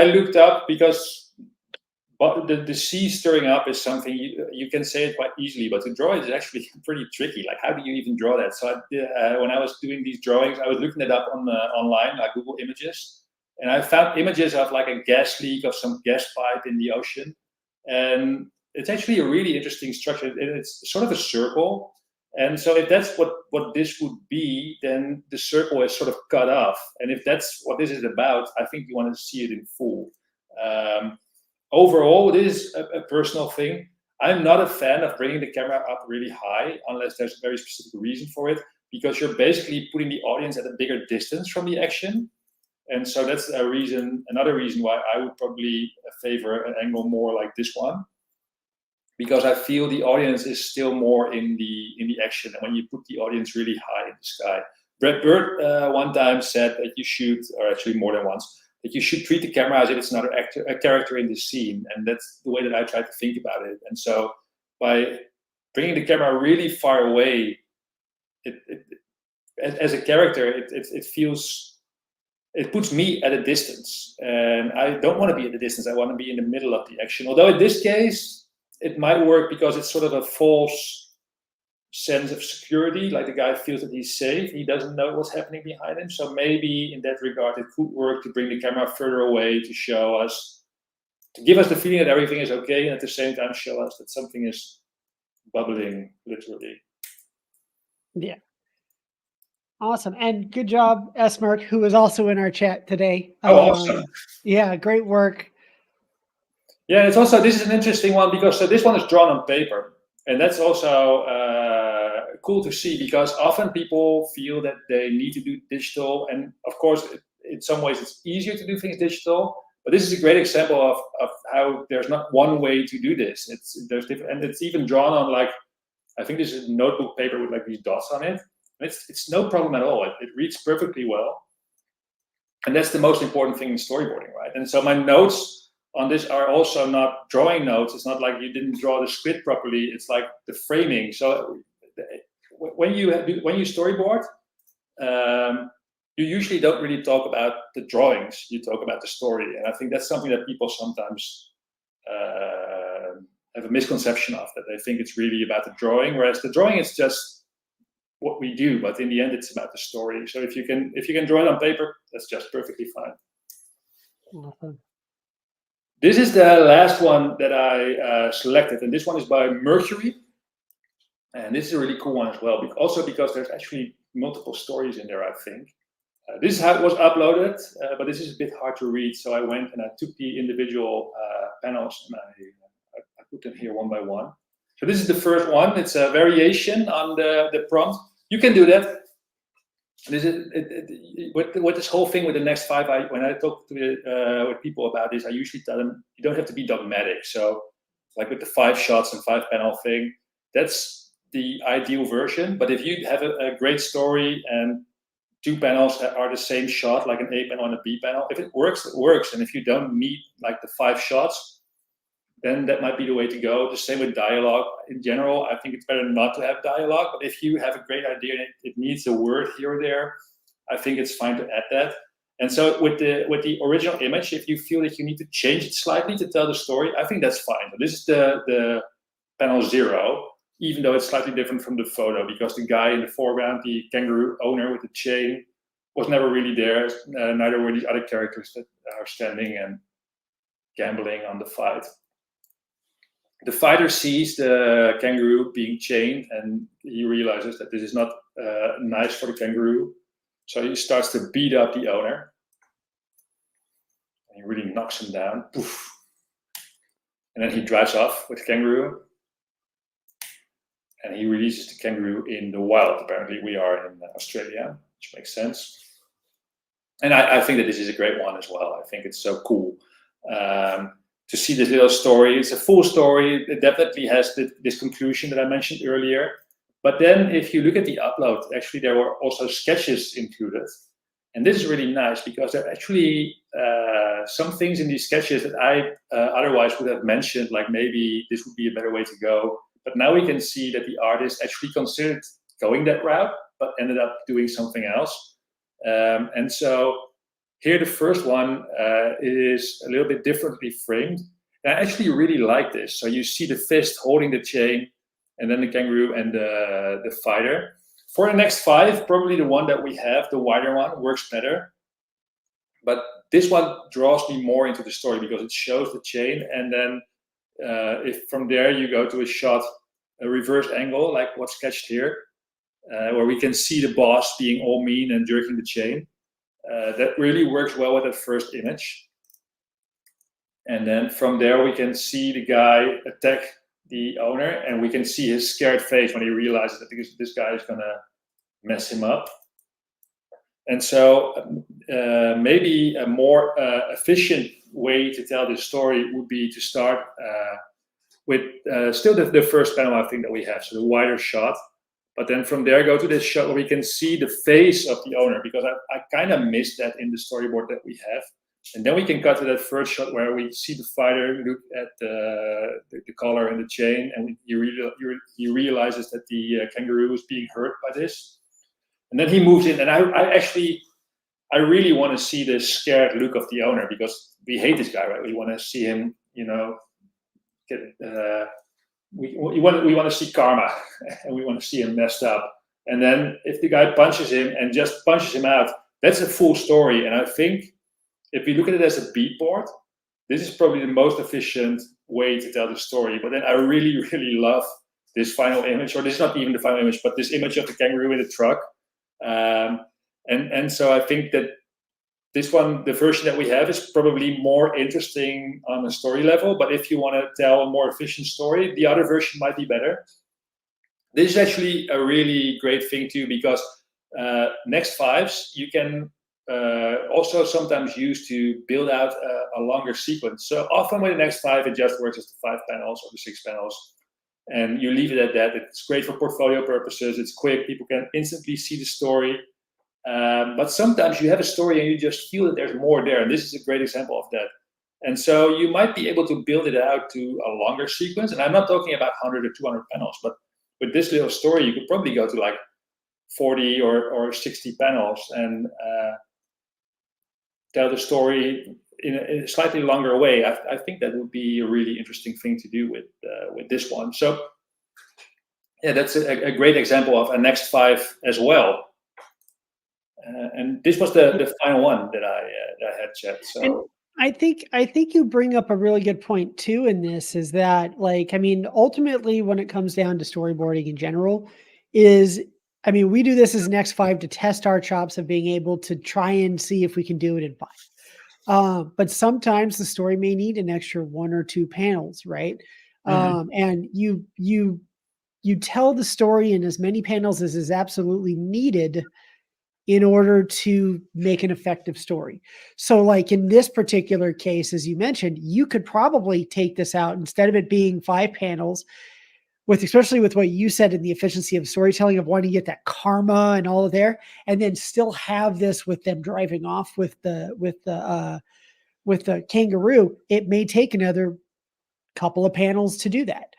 looked up because the sea stirring up is something you can say it quite easily, but to draw it is actually pretty tricky. Like, how do you even draw that? So when I was doing these drawings, I was looking it up online, like Google Images, and I found images of like a gas leak of some gas pipe in the ocean, and it's actually a really interesting structure. It's sort of a circle. And so if that's what this would be, then the circle is sort of cut off. And if that's what this is about, I think you want to see it in full. Overall, it is a personal thing. I'm not a fan of bringing the camera up really high unless there's a very specific reason for it, because you're basically putting the audience at a bigger distance from the action. And so that's another reason why I would probably favor an angle more like this one, because I feel the audience is still more in the action. And when you put the audience really high in the sky, Brad Bird one time said that you should, or actually more than once, that you should treat the camera as if it's another a character in the scene. And that's the way that I try to think about it. And so by bringing the camera really far away, as a character, it puts me at a distance. And I don't want to be at a distance. I want to be in the middle of the action. Although in this case, it might work because it's sort of a false sense of security, like the guy feels that he's safe, he doesn't know what's happening behind him. So maybe in that regard it could work to bring the camera further away, to show us, to give us the feeling that everything is okay, and at the same time show us that something is bubbling, literally. Yeah. Awesome. And good job, Esmerk, who is also in our chat today. Awesome. Yeah, great work. Yeah, it's also, this is an interesting one because this one is drawn on paper. And that's also cool to see, because often people feel that they need to do digital. And of course, in some ways it's easier to do things digital. But this is a great example of how there's not one way to do this. There's different, and it's even drawn on, like, I think this is notebook paper with like these dots on it. And it's no problem at all. It reads perfectly well. And that's the most important thing in storyboarding, right? And so my notes on this are also not drawing notes. It's not like you didn't draw the script properly. It's like the framing. So when you storyboard, you usually don't really talk about the drawings. You talk about the story, and I think that's something that people sometimes have a misconception of, that they think it's really about the drawing, whereas the drawing is just what we do. But in the end, it's about the story. So if you can draw it on paper, that's just perfectly fine. Awesome. This is the last one that I selected, and this one is by Mercury. And this is a really cool one as well, also because there's actually multiple stories in there, I think. This is how it was uploaded, but this is a bit hard to read. So I went and I took the individual panels and I put them here one by one. So this is the first one. It's a variation on the prompt. You can do that. With this whole thing with the next five, when I talk to with people about this, I usually tell them you don't have to be dogmatic. So, like with the 5 shots and 5 panel thing, that's the ideal version. But if you have a great story and 2 panels are the same shot, like an A panel and a B panel, if it works, it works. And if you don't need like the 5 shots, then that might be the way to go. The same with dialogue. In general, I think it's better not to have dialogue. But if you have a great idea and it needs a word here or there, I think it's fine to add that. And so with the original image, if you feel that you need to change it slightly to tell the story, I think that's fine. So this is the panel 0, even though it's slightly different from the photo, because the guy in the foreground, the kangaroo owner with the chain, was never really there. Neither were these other characters that are standing and gambling on the fight. The fighter sees the kangaroo being chained, and he realizes that this is not nice for the kangaroo. So he starts to beat up the owner. And he really knocks him down. Poof. And then he drives off with the kangaroo. And he releases the kangaroo in the wild. Apparently we are in Australia, which makes sense. And I think that this is a great one as well. I think it's so cool. To see this little story. It's a full story. It definitely has this conclusion that I mentioned earlier. But then if you look at the upload, actually there were also sketches included. And this is really nice because there are actually some things in these sketches that I otherwise would have mentioned, like maybe this would be a better way to go. But now we can see that the artist actually considered going that route, but ended up doing something else. And so here, the first one is a little bit differently framed. And I actually really like this. So you see the fist holding the chain, and then the kangaroo and the fighter. For the next 5, probably the one that we have, the wider one, works better. But this one draws me more into the story because it shows the chain. And then if from there you go to a shot, a reverse angle, like what's sketched here, where we can see the boss being all mean and jerking the chain. That really works well with that first image. And then from there we can see the guy attack the owner, and we can see his scared face when he realizes that this guy is gonna mess him up. And so maybe a more efficient way to tell this story would be to start with still the first panel I think that we have, so the wider shot. But then from there, go to this shot where we can see the face of the owner, because I kind of missed that in the storyboard that we have. And then we can cut to that first shot where we see the fighter look at the collar and the chain, and he realizes that the kangaroo is being hurt by this. And then he moves in, and I really want to see the scared look of the owner, because we hate this guy, right? We want to see him, get... We want to see karma, and we want to see him messed up. And then if the guy punches him and just punches him out, that's a full story. And I think if we look at it as a beat board, this is probably the most efficient way to tell the story. But then I really, really love this final image, or this is not even the final image, but this image of the kangaroo in the truck. And so I think that this one, the version that we have, is probably more interesting on a story level. But if you want to tell a more efficient story, the other version might be better. This is actually a really great thing too, because next 5s you can also sometimes use to build out a longer sequence. So often with the next 5, it just works as the 5 panels or the 6 panels. And you leave it at that. It's great for portfolio purposes. It's quick. People can instantly see the story. But sometimes you have a story and you just feel that there's more there. And this is a great example of that. And so you might be able to build it out to a longer sequence. And I'm not talking about 100 or 200 panels, but with this little story, you could probably go to like 40 or 60 panels and tell the story in a slightly longer way. I think that would be a really interesting thing to do with this one. So yeah, that's a great example of a next 5 as well. And this was the final one that I had, Chet. So. And I think you bring up a really good point too in this, is that, like, I mean, ultimately when it comes down to storyboarding in general I mean, we do this as next 5 to test our chops of being able to try and see if we can do it in 5. But sometimes the story may need an extra 1 or 2 panels, right? Mm-hmm. And you tell the story in as many panels as is absolutely needed, in order to make an effective story. So like in this particular case, as you mentioned, you could probably take this out instead of it being 5 panels with, especially with what you said in the efficiency of storytelling of wanting to get that karma and all of there, and then still have this with them driving off with the kangaroo. It may take another couple of panels to do that,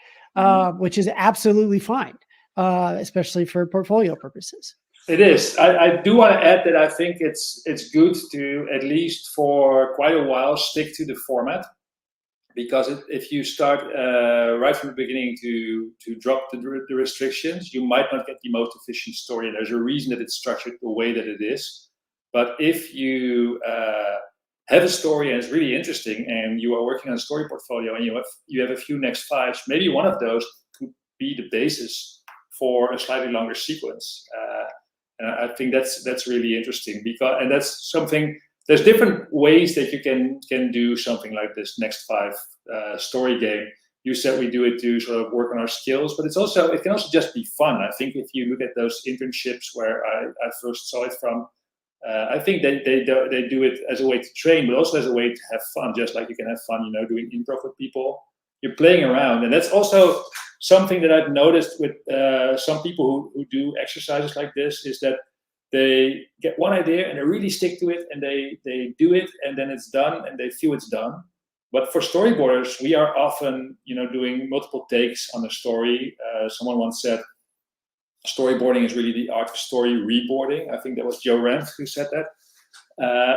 which is absolutely fine, especially for portfolio purposes. It is. I do want to add that I think it's good to, at least for quite a while, stick to the format, because if you start right from the beginning to drop the restrictions, you might not get the most efficient story. There's a reason that it's structured the way that it is. But if you have a story and it's really interesting, and you are working on a story portfolio, and you have a few next fives, maybe one of those could be the basis for a slightly longer sequence. And I think that's really interesting, and that's something. There's different ways that you can do something like this next five story game. You said we do it to sort of work on our skills, but it can also just be fun. I think if you look at those internships where I first saw it from, I think they do it as a way to train, but also as a way to have fun. Just like you can have fun, doing improv with people. You're playing around, and that's also something that I've noticed with some people who do exercises like this, is that they get one idea and they really stick to it, and they do it, and then it's done, and they feel it's done. But for storyboarders, we are often doing multiple takes on a story. Someone once said, storyboarding is really the art of story reboarding. I think that was Joe Ranft who said that.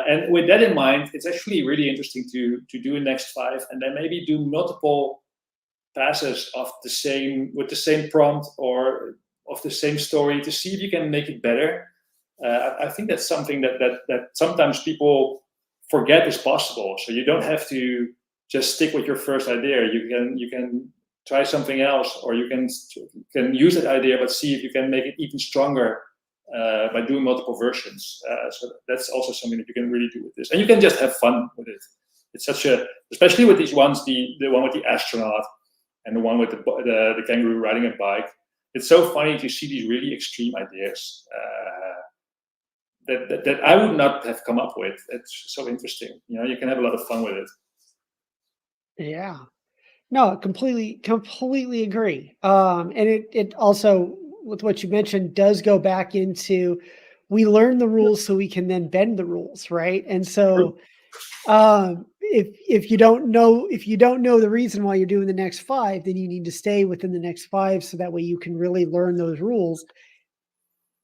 And with that in mind, it's actually really interesting to do a next five, and then maybe do multiple passes with the same prompt or of the same story to see if you can make it better. I think that's something that sometimes people forget is possible. So you don't have to just stick with your first idea. You can try something else, or you can use that idea, but see if you can make it even stronger by doing multiple versions. So that's also something that you can really do with this, and you can just have fun with it. It's especially with these ones, the one with the astronaut and the one with the kangaroo riding a bike. It's so funny to see these really extreme ideas that I would not have come up with. It's so interesting. You can have a lot of fun with it. Yeah. No, completely agree. And it also, with what you mentioned, does go back into, we learn the rules so we can then bend the rules, right? And so if you don't know the reason why you're doing the next five, then you need to stay within the next five, so that way you can really learn those rules.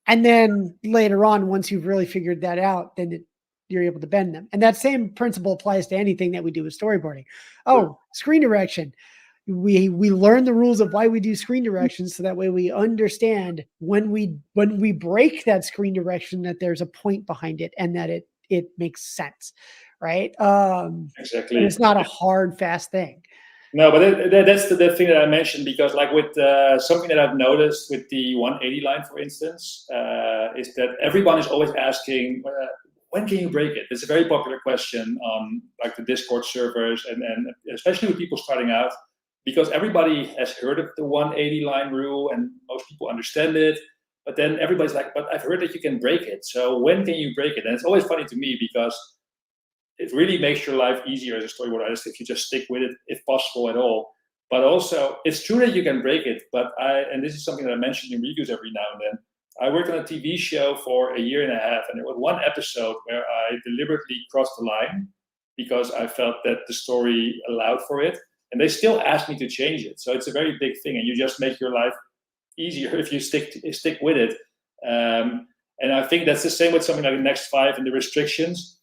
And then later on, once you've really figured that out, then you're able to bend them. And that same principle applies to anything that we do with storyboarding. Oh, screen direction. We learn the rules of why we do screen direction, so that way we understand when we break that screen direction, that there's a point behind it, and that it makes sense, right? Exactly. And it's not a hard, fast thing. No, but that's the thing that I mentioned, because like with something that I've noticed with the 180 line, for instance, is that everyone is always asking, when can you break it? It's a very popular question on like the Discord servers, and especially with people starting out, because everybody has heard of the 180 line rule and most people understand it. But then everybody's like, but I've heard that you can break it. So when can you break it? And it's always funny to me, because it really makes your life easier as a storyboard artist if you just stick with it, if possible at all. But also, it's true that you can break it. But and this is something that I mentioned in reviews every now and then, I worked on a TV show for a year and a half, and there was one episode where I deliberately crossed the line because I felt that the story allowed for it. And they still asked me to change it. So it's a very big thing, and you just make your life easier if you stick with it. And I think that's the same with something like the next five and the restrictions.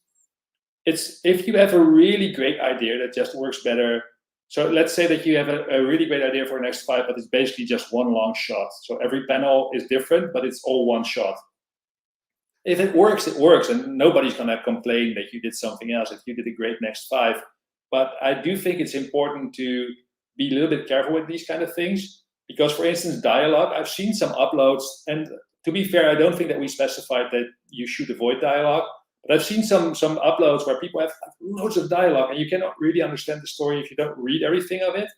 It's if you have a really great idea that just works better. So let's say that you have a really great idea for next five, but it's basically just one long shot. So every panel is different, but it's all one shot. If it works, it works, and nobody's gonna complain that you did something else if you did a great next five. But I do think it's important to be a little bit careful with these kind of things, because, for instance, dialogue, I've seen some uploads, and to be fair, I don't think that we specified that you should avoid dialogue. But I've seen some uploads where people have loads of dialogue, and you cannot really understand the story if you don't read everything of it.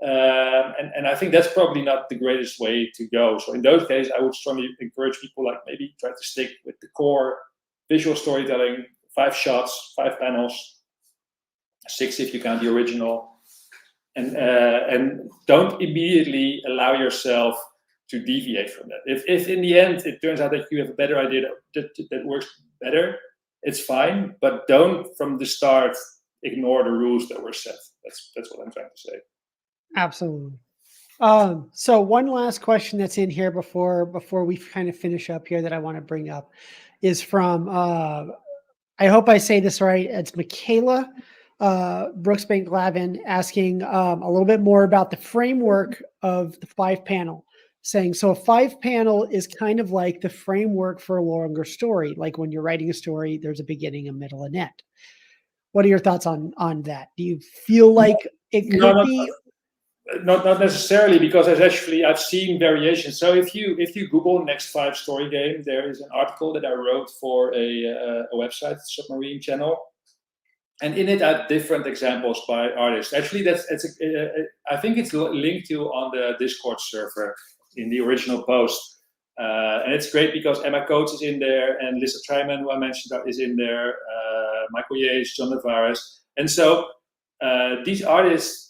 And I think that's probably not the greatest way to go. So in those cases, I would strongly encourage people like maybe try to stick with the core visual storytelling, 5 shots, 5 panels, 6 if you count the original, and don't immediately allow yourself to deviate from that. If in the end it turns out that you have a better idea that works better, it's fine, but don't from the start ignore the rules that were set. That's what I'm trying to say. Absolutely. So one last question that's in here before we kind of finish up here that I want to bring up is from I hope I say this right. It's Michaela Brooksbank Lavin asking a little bit more about the framework of the 5 panel, saying, so a 5 panel is kind of like the framework for a longer story. Like when you're writing a story, there's a beginning, a middle, and end. What are your thoughts on that? Do you feel like it could be? Not necessarily, because I've seen variations. So if you Google Next 5 Story Game, there is an article that I wrote for a website, Submarine Channel, and in it I have different examples by artists. Actually, I think it's linked to on the Discord server in the original post, and it's great because Emma Coates is in there, and Lisa Tryman, who I mentioned, is in there, Michael Yates, John Navarez, and so these artists.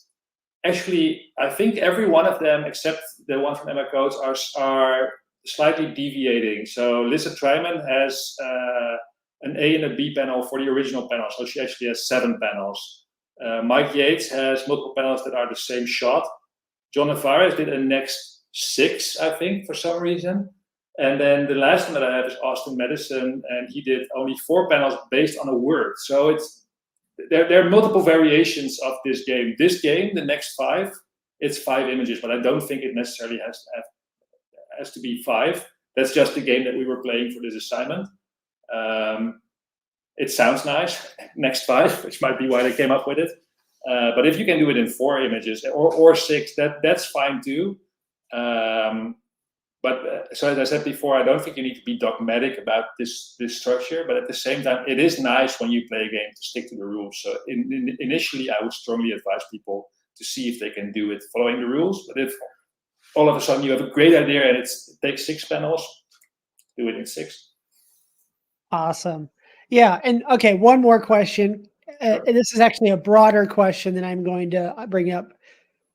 Actually, I think every one of them, except the one from Emma Coates, are slightly deviating. So Lisa Tryman has an A and a B panel for the original panel, so she actually has 7 panels. Mike Yates has multiple panels that are the same shot. John Navarez did a next 6, I think, for some reason. And then the last one that I have is Austin Madison, and he did only 4 panels based on a word. So there are multiple variations of this game. This game, the Next 5, it's 5 images, but I don't think it necessarily has to be 5. That's just the game that we were playing for this assignment. It sounds nice, Next 5, which might be why they came up with it. But if you can do it in 4 images or 6, that's fine too. But so as I said before, I don't think you need to be dogmatic about this structure. But at the same time, it is nice when you play a game to stick to the rules. So initially, I would strongly advise people to see if they can do it following the rules. But if all of a sudden you have a great idea and it takes 6 panels, do it in 6. Awesome. Yeah. And okay, one more question. Sure. And this is actually a broader question that I'm going to bring up.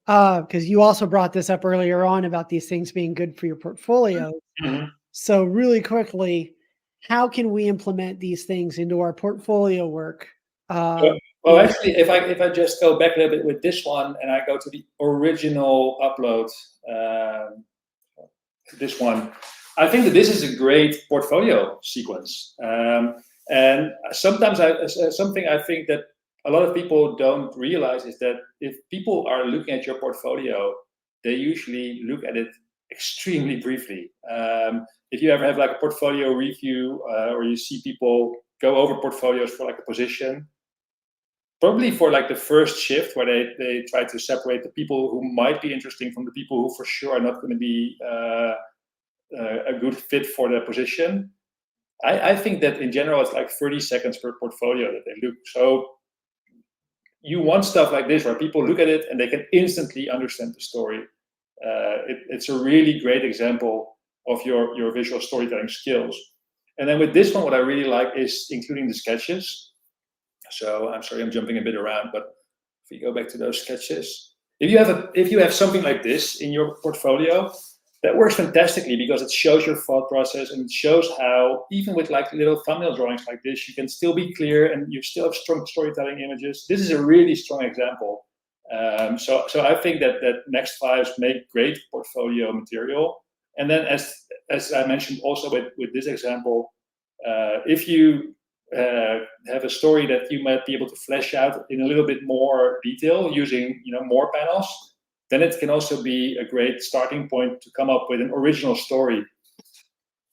Because you also brought this up earlier on about these things being good for your portfolio. Mm-hmm. So really quickly, how can we implement these things into our portfolio work? Well, actually, if I just go back a little bit with this one and I go to the original upload, this one, I think that this is a great portfolio sequence. And sometimes something I think that a lot of people don't realize is that if people are looking at your portfolio, they usually look at it extremely briefly. If you ever have like a portfolio review or you see people go over portfolios for like a position, probably for like the first shift where they try to separate the people who might be interesting from the people who for sure are not going to be a good fit for the position. I think that in general, it's like 30 seconds per portfolio that they look. So you want stuff like this where people look at it and they can instantly understand the story. It's a really great example of your visual storytelling skills. And then with this one, what I really like is including the sketches. So I'm sorry, I'm jumping a bit around, but if we go back to those sketches, if you have something like this in your portfolio, that works fantastically because it shows your thought process and it shows how even with like little thumbnail drawings like this, you can still be clear and you still have strong storytelling images. This is a really strong example. So I think that Next 5s make great portfolio material. And then as I mentioned also with this example, if you have a story that you might be able to flesh out in a little bit more detail using more panels, then it can also be a great starting point to come up with an original story.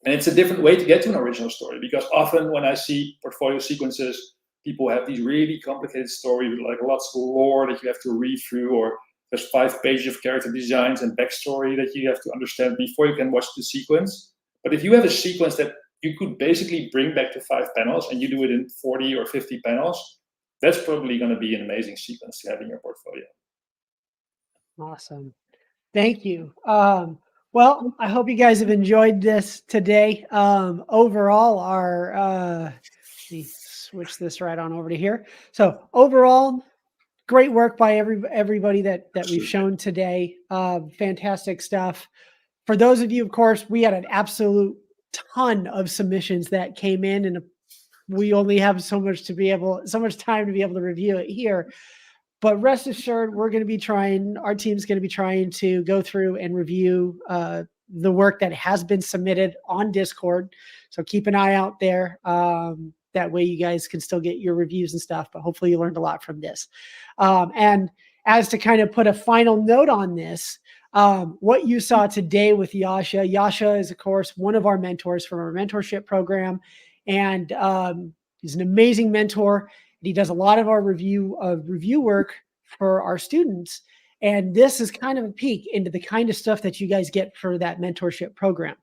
And it's a different way to get to an original story because often when I see portfolio sequences, people have these really complicated stories with like lots of lore that you have to read through, or there's 5 pages of character designs and backstory that you have to understand before you can watch the sequence. But if you have a sequence that you could basically bring back to 5 panels and you do it in 40 or 50 panels, that's probably going to be an amazing sequence to have in your portfolio. Awesome. Thank you. Well, I hope you guys have enjoyed this today. Overall, let me switch this right on over to here. So overall, great work by everybody that we've shown today. Fantastic stuff. For those of you, of course, we had an absolute ton of submissions that came in, and we only have so much time to be able to review it here. But rest assured, our team's going to be trying to go through and review the work that has been submitted on Discord. So keep an eye out there. That way you guys can still get your reviews and stuff, but hopefully you learned a lot from this. And as to kind of put a final note on this, what you saw today with Joscha is, of course, one of our mentors from our mentorship program. And he's an amazing mentor. He does a lot of our review work for our students. And this is kind of a peek into the kind of stuff that you guys get for that mentorship program.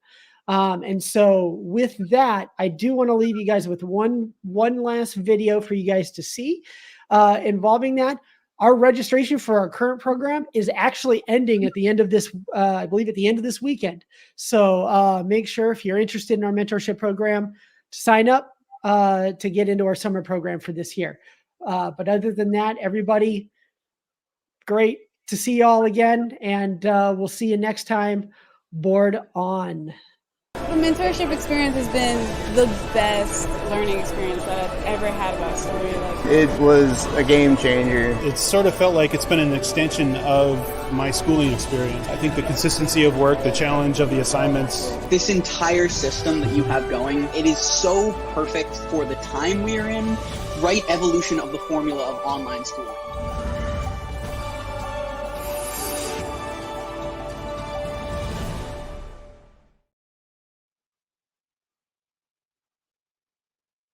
And so with that, I do want to leave you guys with one last video for you guys to see involving that. Our registration for our current program is actually ending at the end of this, I believe at the end of this weekend. So make sure if you're interested in our mentorship program, sign up to get into our summer program for this year. But other than that, everybody, great to see you all again. And we'll see you next time. Board on. The mentorship experience has been the best learning experience that I've ever had about story. It was a game changer. It sort of felt like it's been an extension of my schooling experience. I think the consistency of work, the challenge of the assignments. This entire system that you have going, it is so perfect for the time we are in, right evolution of the formula of online schooling.